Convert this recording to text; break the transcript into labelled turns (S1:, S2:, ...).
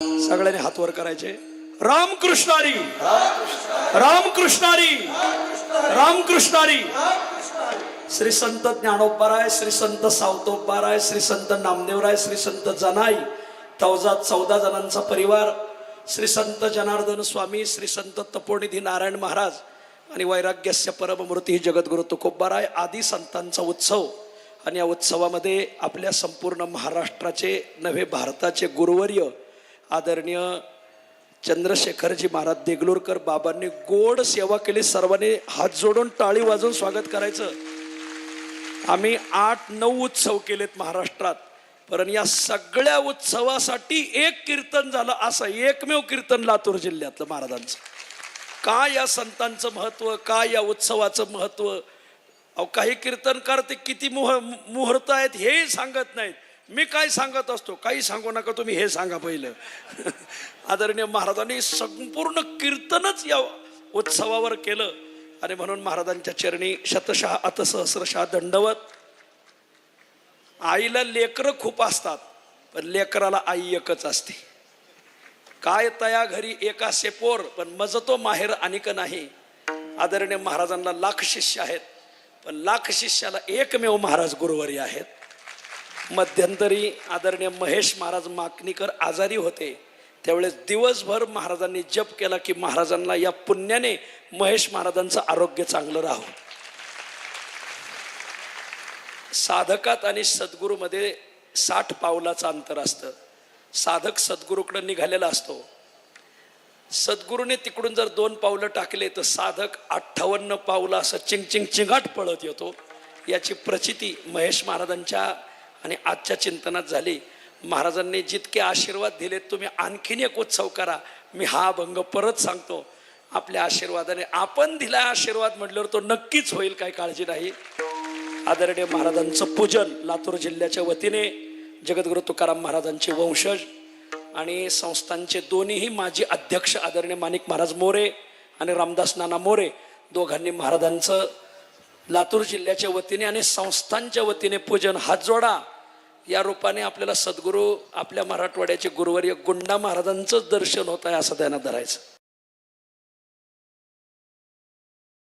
S1: सगळ्यांनी हात वर करायचे. रामकृष्णारी रामकृष्णारी रामकृष्णारी. श्री संत ज्ञानोबाराय, श्री संत सावतोबाराय, श्री संत नामदेवराय, श्री संत जनाई, 14 जणांचा परिवार, श्री संत जनार्दन स्वामी, श्री संत तपोनिधी नारायण महाराज आणि वैराग्यस्य परममूर्ती जगद्गुरु तुकोबाराय आदी संतांचा उत्सव. आणि या उत्सवामध्ये आपल्या संपूर्ण महाराष्ट्राचे नव्हे भारताचे गुरुवर्य आदरणीय चंद्रशेखरजी महाराज देगलूरकर बाबांनी गोड सेवा केली. सर्वांनी हात जोडून टाळी वाजवून स्वागत करायचं. आम्ही 8-9 उत्सव केलेत महाराष्ट्रात, पण या सगळ्या उत्सवासाठी एक कीर्तन झालं, असं एकमेव कीर्तन लातूर जिल्ह्यातलं महाराजांचं. काय या संतांचं महत्व, काय या उत्सवाचं महत्व. अहो काही कीर्तनकार ते किती मुहूर्त आहेत हेही सांगत नाहीत. मी काय सांगत असतो, काही सांगू नका, तुम्ही हे सांगा पहिलं. आदरणीय महाराजांनी संपूर्ण कीर्तनच या उत्सवावर केलं आणि म्हणून महाराजांच्या चरणी शतशः अतसहस्रशः दंडवत. आईला लेकरं खूप असतात, पण लेकराला आई एकच असते. काय तया घरी एका सेपोर, पण मज तो माहेर अनिक नाही. आदरणीय महाराजांना लाख शिष्य आहेत, पण लाख शिष्याला एकमेव महाराज गुरुवर्य आहेत. मध्यंतरी आदरणीय महेश महाराज माकणीकर आजारी होते, त्यावेळेस दिवसभर महाराजांनी जप केला की महाराजांना या पुण्याने महेश महाराजांचं आरोग्य चांगलं राहो. साधकात आणि सद्गुरूमध्ये 60 पावलाचं अंतर असतं. साधक सद्गुरूकडे निघालेला असतो. सद्गुरूने तिकडून जर 2 पावलं टाकले तर साधक 58 पावलं असं चिंगाट पळत येतो. याची प्रचिती महेश महाराजांच्या आणि आजच्या चिंतनात झाली. महाराजांनी जितके आशीर्वाद दिलेत, तुम्ही आणखीन एक उत्सव करा. मी हा अभंग परत सांगतो. आपल्या आशीर्वादाने, आपण दिला आशीर्वाद म्हटल्यावर तो नक्कीच होईल, काही काळजी नाही. आदरणीय महाराजांचं पूजन लातूर जिल्ह्याच्या वतीने जगद्गुरु तुकाराम महाराजांचे वंशज आणि संस्थांचे दोन्हीही माजी अध्यक्ष आदरणीय माणिक महाराज मोरे आणि रामदास नाना मोरे दोघांनी महाराजांचं लातूर जिल्ह्याच्या वतीने आणि संस्थांच्या वतीने पूजन. हात जोडा. या रूपाने आपल्याला सद्गुरू, आपल्या मराठवाड्याचे गुरुवर्य गुंडा महाराजांचंच दर्शन होत आहे असं ध्यानात धरायचं.